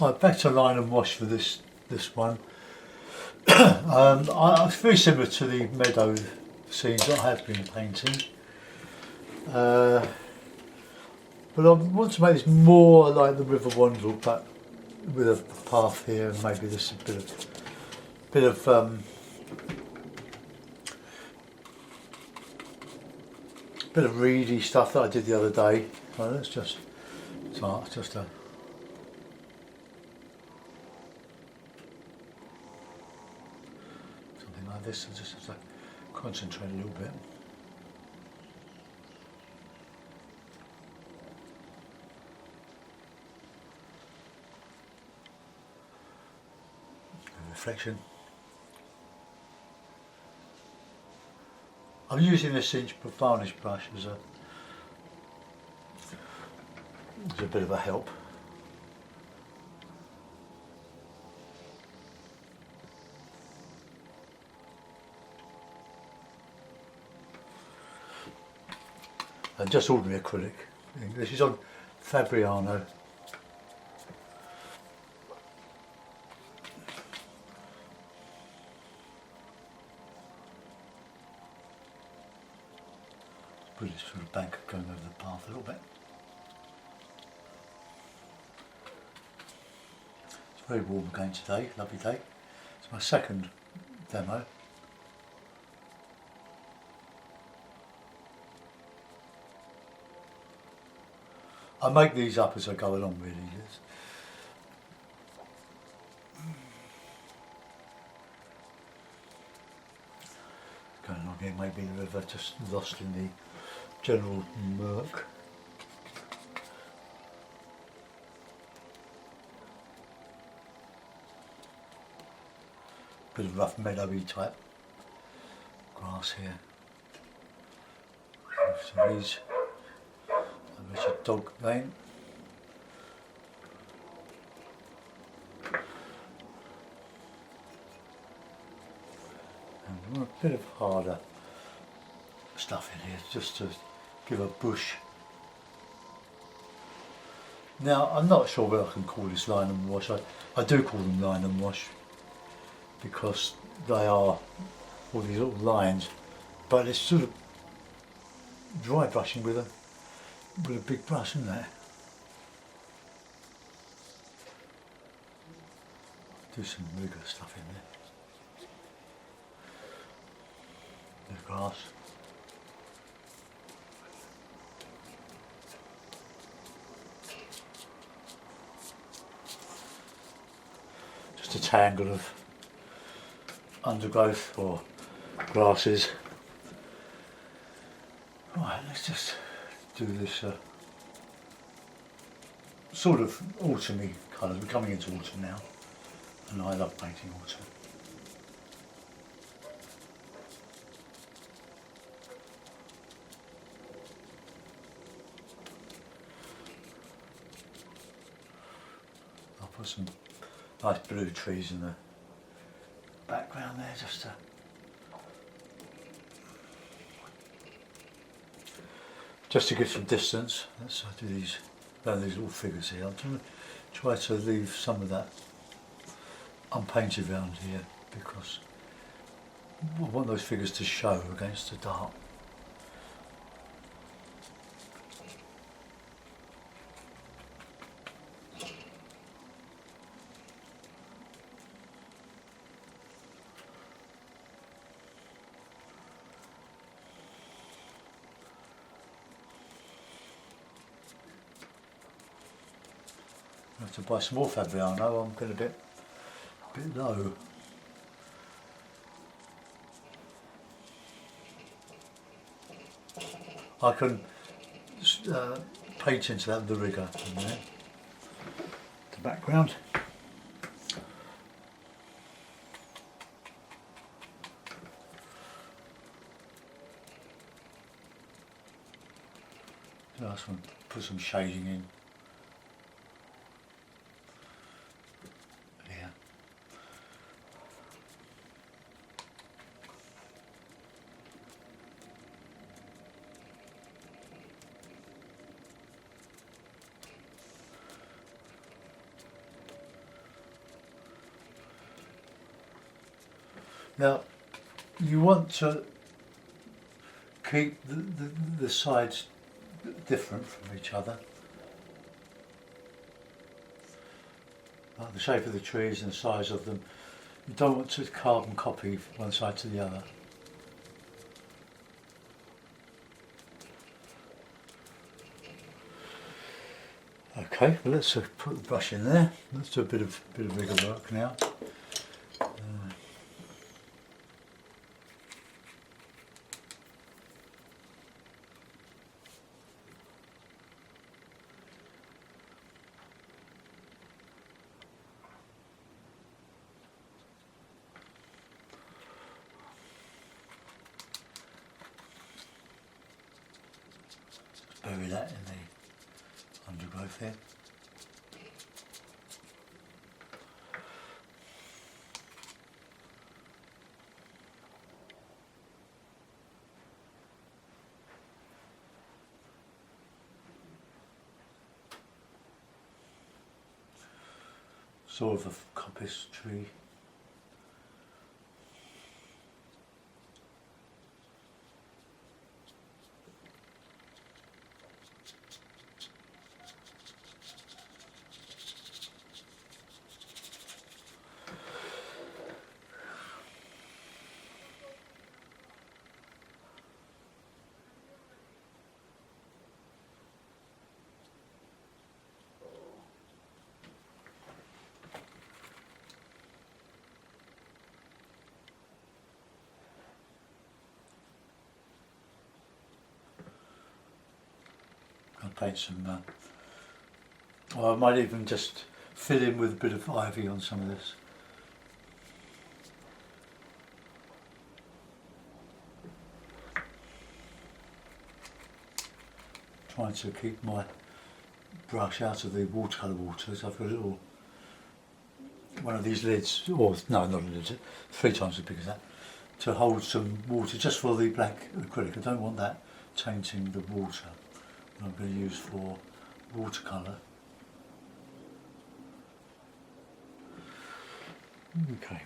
better line and wash for this one. It's very similar to the meadow scenes that I have been painting, but I want to make this more like the River Wandle, but with a path here, and maybe there's a bit of reedy stuff that I did the other day. So let's just start just a something like this. I just have to concentrate a little bit. Reflection. I'm using this inch varnish brush as a bit of a help. And just ordinary acrylic. This is on Fabriano. Put this sort of bank going over the path a little bit. It's very warm again today, lovely day. It's my second demo. I make these up as I go along, really. Going along here, maybe the river just lost in the general murk. Bit of rough meadowy type grass here. So these, there's a dog vein. And a bit of harder stuff in here just to give a bush. Now I'm not sure whether I can call this line and wash. I do call them line and wash because they are all these little lines, but it's sort of dry brushing with a big brush, isn't it? Do some rigorous stuff in there. The grass. Just a tangle of undergrowth or grasses. Right, let's just do this sort of autumny colours. We're coming into autumn now, and I love painting autumn. I'll put some nice blue trees in the background there, just to give some distance. Let's do these little figures here. I'm going to try to leave some of that unpainted around here because I want those figures to show against the dark. I have to buy some more Fabriano. I'm getting a bit low. I can paint into that the rigor in there. The background. Last one, put some shading in. Now you want to keep the sides different from each other, like the shape of the trees and the size of them. You don't want to carbon copy from one side to the other. Okay, well let's put the brush in there. Let's do a bit of rigger work now. Bury that in the undergrowth here. Sort of a coppice tree. I'll paint some, or I might even just fill in with a bit of ivy on some of this. Trying to keep my brush out of the watercolour water, so I've got a little, one of these lids, or no, not a lid, 3 times as big as that, to hold some water just for the black acrylic. I don't want that tainting the water that I'm going to use for watercolour. Okay.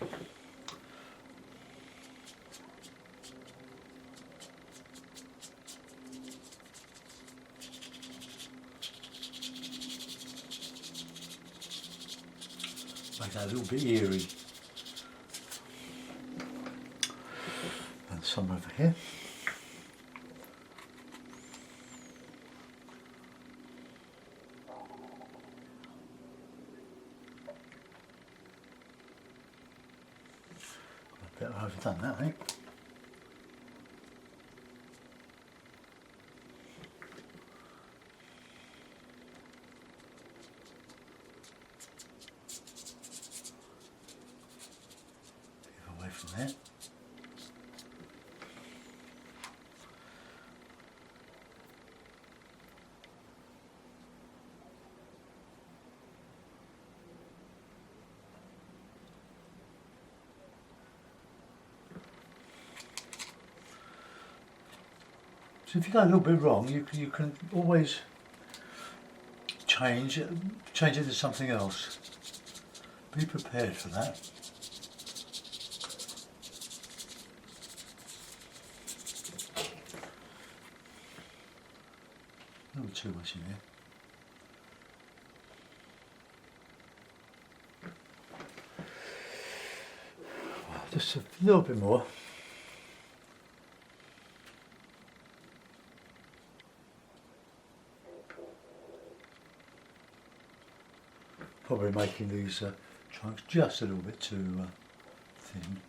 Make that a little bit eerie. And some over here. A bit overdone that, I think. Away from there. So if you go a little bit wrong, you can always change it to something else. Be prepared for that. Not too much in here. Just a little bit more. Probably making these trunks just a little bit too thin.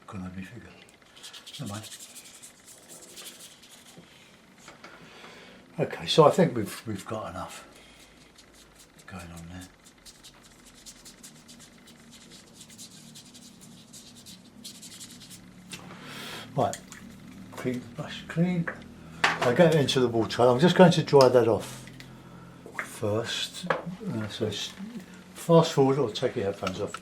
Gonna let me figure. Never mind. Okay, so I think we've got enough going on there. Right, clean the brush clean. I get into the water. I'm just going to dry that off first. So fast forward or take your headphones off.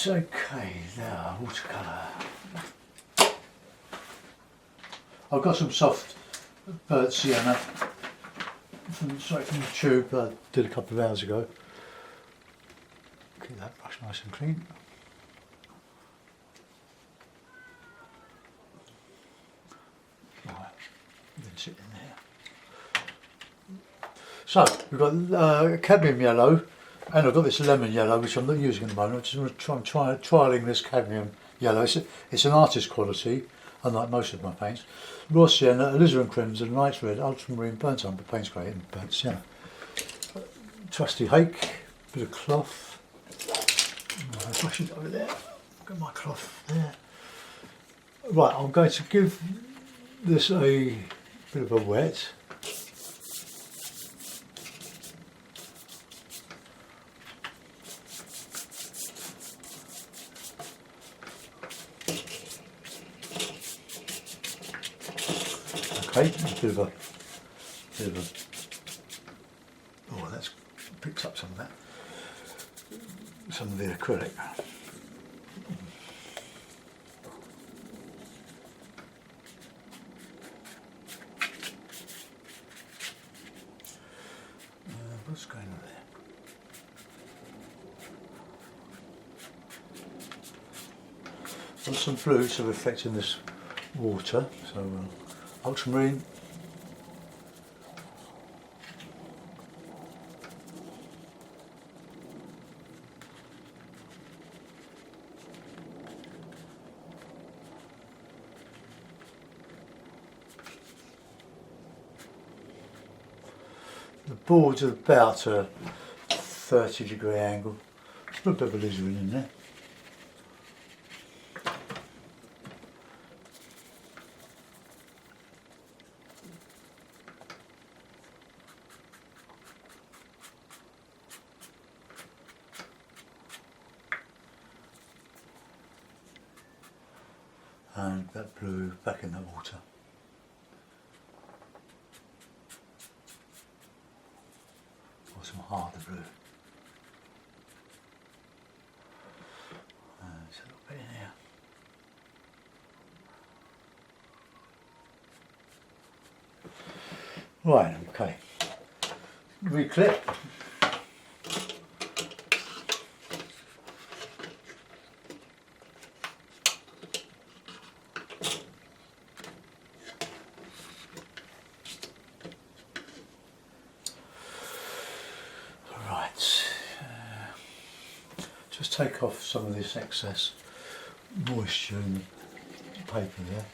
okay, now watercolour. I've got some soft burnt sienna straight from the tube I did a couple of hours ago. Keep that brush nice and clean. Right, then sit in there. So we've got cadmium yellow, and I've got this lemon yellow which I'm not using at the moment. I just want to try trialling this cadmium yellow. It's an artist quality, unlike most of my paints. Raw sienna, alizarin crimson, light red, ultramarine, burnt umber, Payne's grey and burnt sienna. Trusty hake, bit of cloth. I'll brush it over there. Got my cloth there. Right, I'm going to give this a bit of a wet. Okay, a bit of a, oh, that's picked up some of that, some of the acrylic. What's going on there? Got some fluids of effect in this water, so ultramarine, the board's about a 30-degree angle. Just put a bit of alizarin in there. And that blue back in the water. Or some harder blue. There's a little bit in here. Right, okay. Reclip. Just take off some of this excess moisture in the paper there.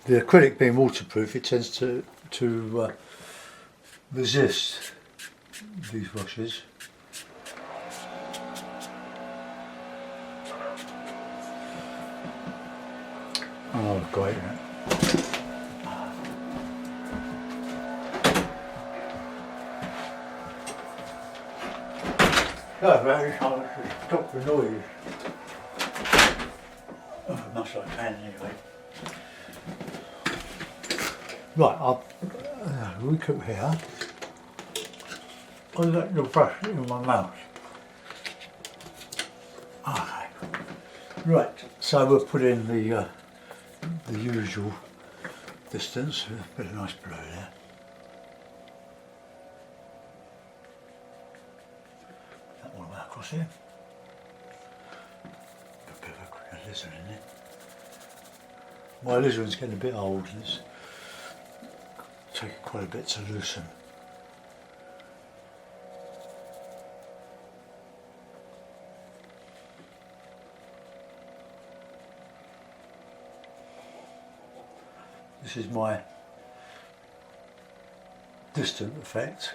The acrylic being waterproof, it tends to resist these washes. Oh, great. Oh, very hard to stop the noise. Oh, as much as I can anyway. Right, I'll recook here. I'll let the brush in my mouth. Okay. Right, so we'll put in the usual distance, a bit of nice blue there. That one right across here. A bit of alizarin in there. My alizarin's getting a bit old and it's taking quite a bit to loosen. This is my distant effect.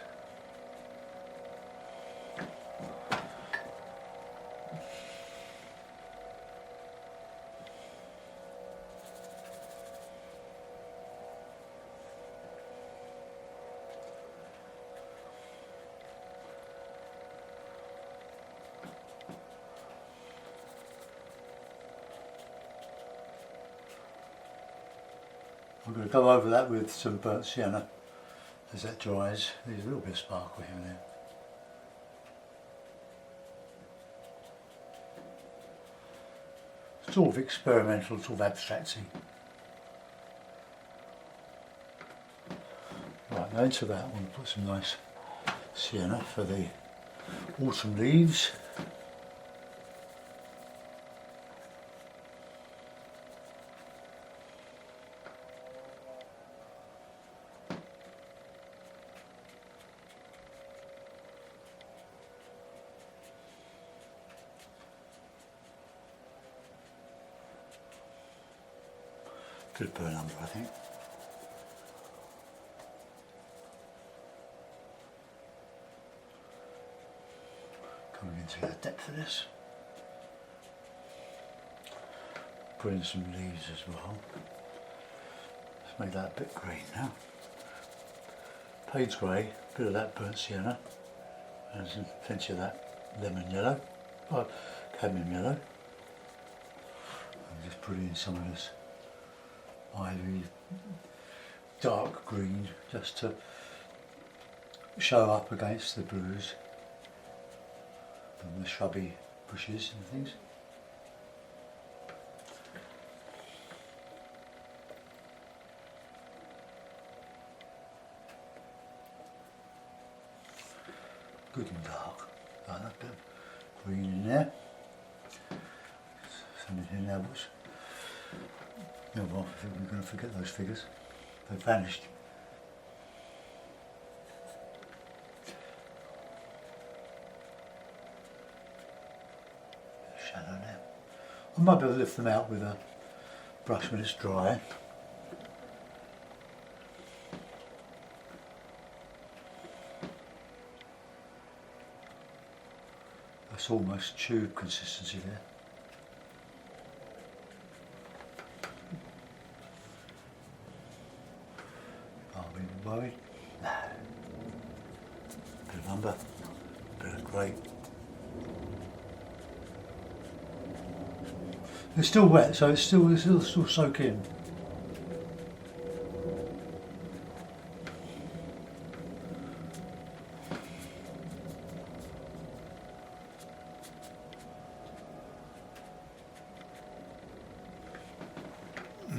I'm going to go over that with some burnt sienna as that dries. There's a little bit of sparkle here and there. sort of experimental, sort of abstracty. Right, now into that I want to put some nice sienna for the autumn leaves. Good burn under, I think. Coming into the depth of this. Put in some leaves as well. Let's make that a bit green now. Page grey, a bit of that burnt sienna, and plenty of that lemon yellow, cadmium yellow. And just put in some of this ivory dark green just to show up against the blues and the shrubby bushes and things. Good and dark, like that bit of green in there. Something in there was. No, well, I think we're going to forget those figures. They've vanished. Shadow there. I might be able to lift them out with a brush when it's dry. That's almost tube consistency there. Worried? No. Bit of umber, bit of grey. It's still wet, so it's still soak in.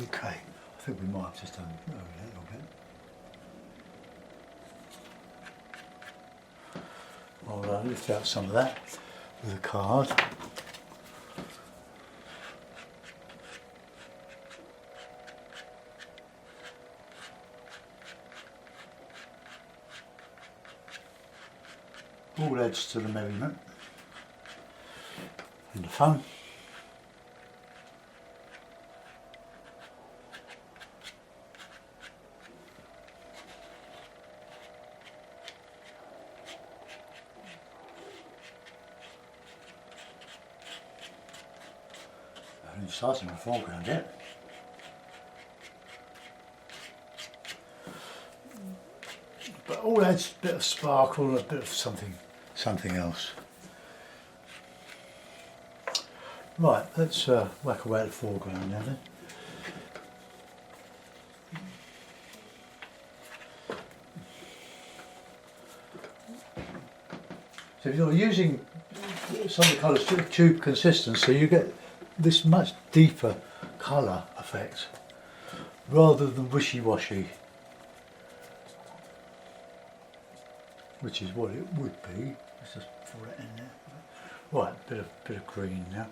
Okay, I think we might have just done over that a little bit. I'll lift out some of that with a card. All adds to the merriment and the fun. Starting in the foreground yet. But all adds a bit of sparkle, a bit of something else. Right, let's whack away at the foreground now then. So if you're using some of the colours to tube consistency, you get this much deeper colour effect rather than wishy-washy, which is what it would be. Let's just pour it in there. Right, bit of green now.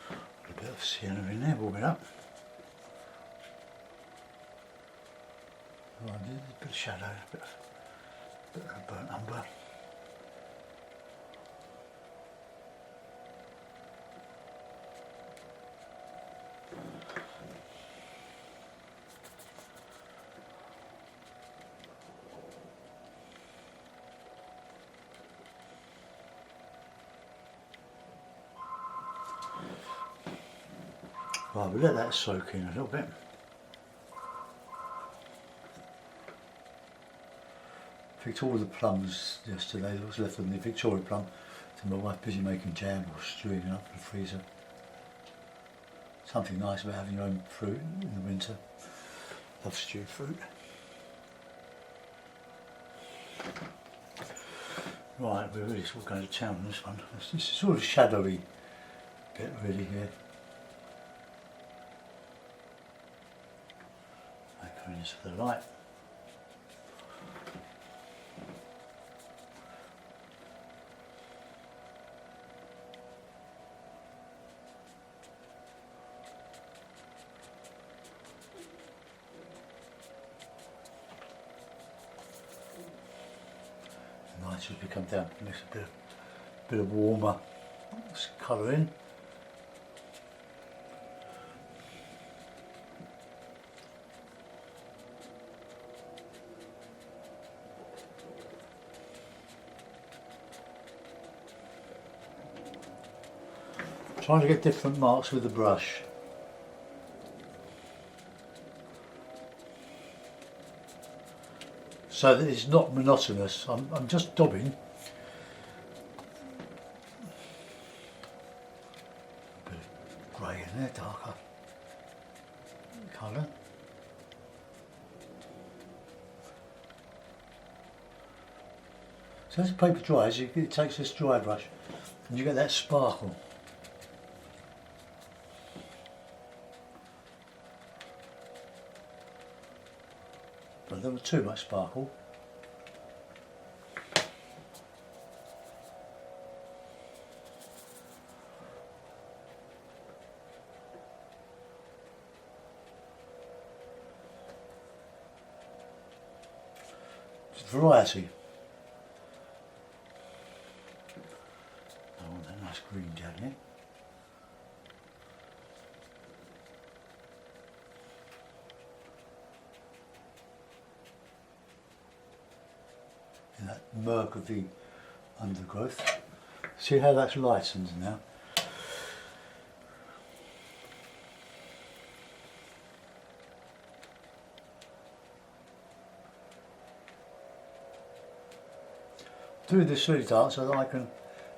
A bit of sienna in there, warm it up. Right, a bit of shadow, a bit of burnt umber. Right, we'll let that soak in a little bit. Picked all the plums yesterday. There was left of the Victoria plum. So my wife busy making jam or stewing it up in the freezer. Something nice about having your own fruit in the winter. Love stewed fruit. Right, we're really sort of going to town on this one. It's sort of shadowy bit really here. Going into the light. The light should come down, makes a bit of warmer colour in. Trying to get different marks with the brush. So that it's not monotonous. I'm just daubing. A bit of grey in there, darker colour. So as the paper dries, it takes this dry brush and you get that sparkle. But there was too much sparkle. It's variety. I want that nice green down here. In that murk of the undergrowth. See how that's lightened now? Do this really dark so that I can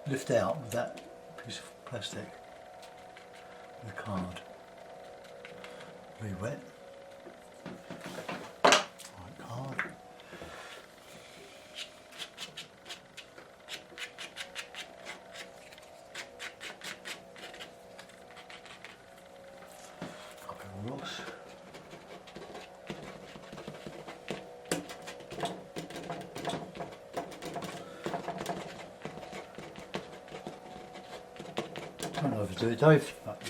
lift out with that piece of plastic, the card. Re-wet. Right card. Couple of rocks. Don't overdo it, Dave, but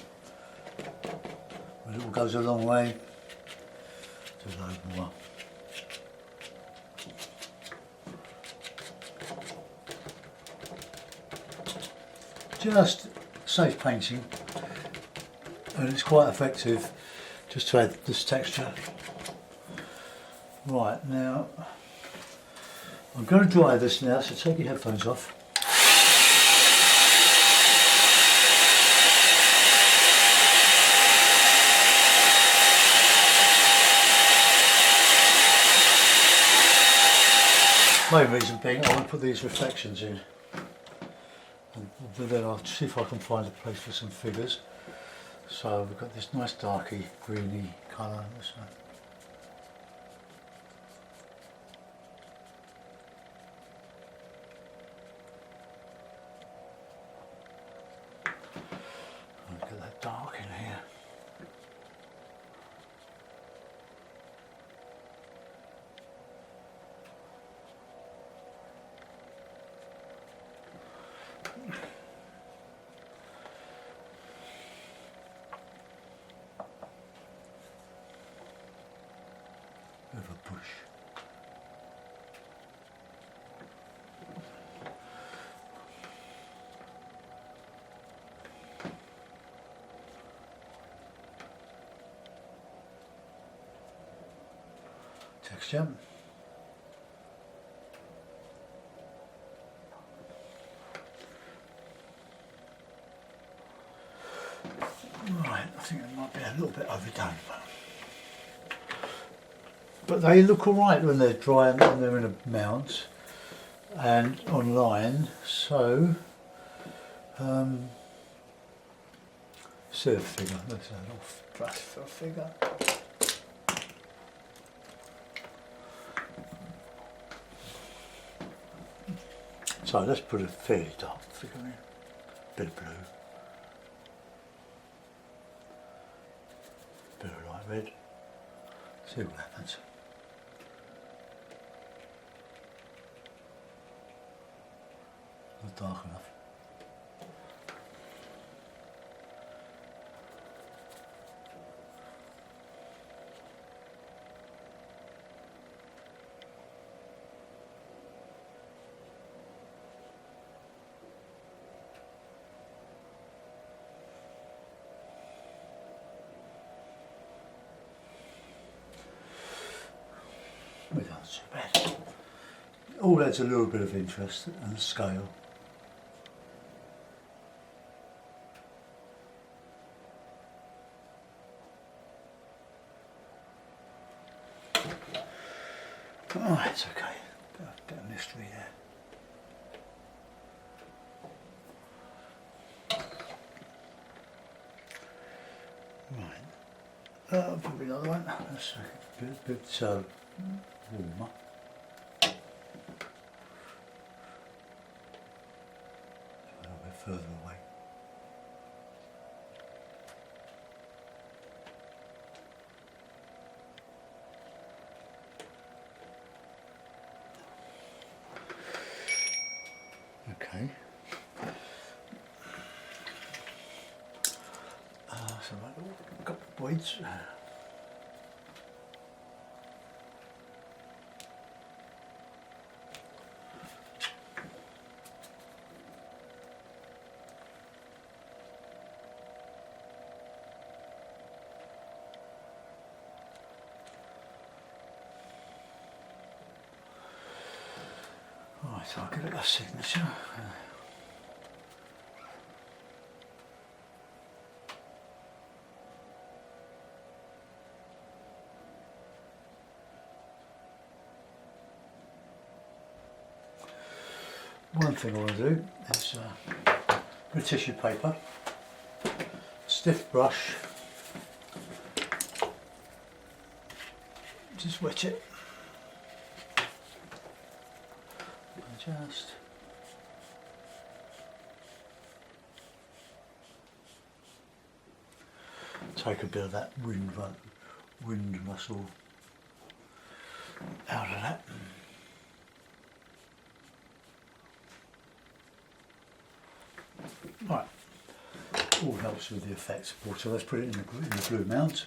a little goes a long way. Do a load more. Just safe painting, and it's quite effective just to add this texture. Right, now I'm going to dry this now, so take your headphones off. Main reason being I want to put these reflections in, and then I'll see if I can find a place for some figures. So we've got this nice darky greeny colour. I'll get that dark in here. Bit of a bush. Texture. Right, I think it might be a little bit overdone. But they look alright when they're dry and they're in a mount and online, so see a figure, there's a little brush for a figure. So let's put a fairly dark figure in, bit of blue, bit of light red, see what happens. Not dark enough. We don't too bad. All adds a little bit of interest and scale. Oh, it's okay. Bit of mystery there. Right. Probably another one. That's a bit warmer. A little bit further away. Okay. So a couple of points. Right, so I'll give it a signature. One thing I want to do is a tissue paper, stiff brush, just wet it, and just take a bit of that wind muscle out of that. Right, all helps with the effect. So let's put it in the blue mount.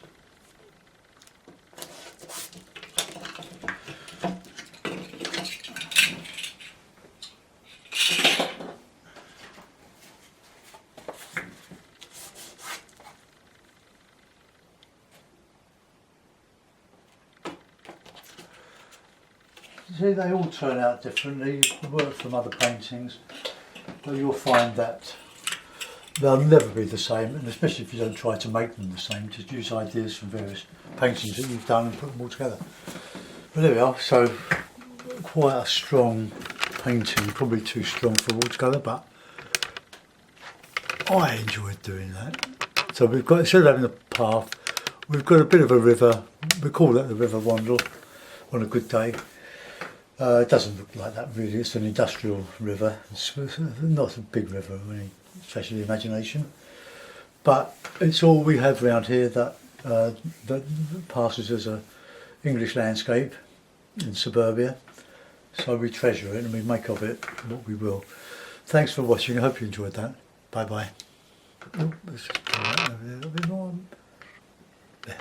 See, they all turn out differently. You work from other paintings, but you'll find that they'll never be the same, and especially if you don't try to make them the same, just use ideas from various paintings that you've done and put them all together. But there we are, so quite a strong painting, probably too strong for watercolour, but I enjoyed doing that. So we've got, instead of having a path, we've got a bit of a river. We call that the River Wandle on a good day. It doesn't look like that really, it's an industrial river. It's not a big river of any stretch of the imagination, but it's all we have around here that passes as a English landscape in suburbia, so we treasure it and we make of it what we will. Thanks for watching, I hope you enjoyed that. Bye bye. Oh, let's just pull that over there a little bit more. There.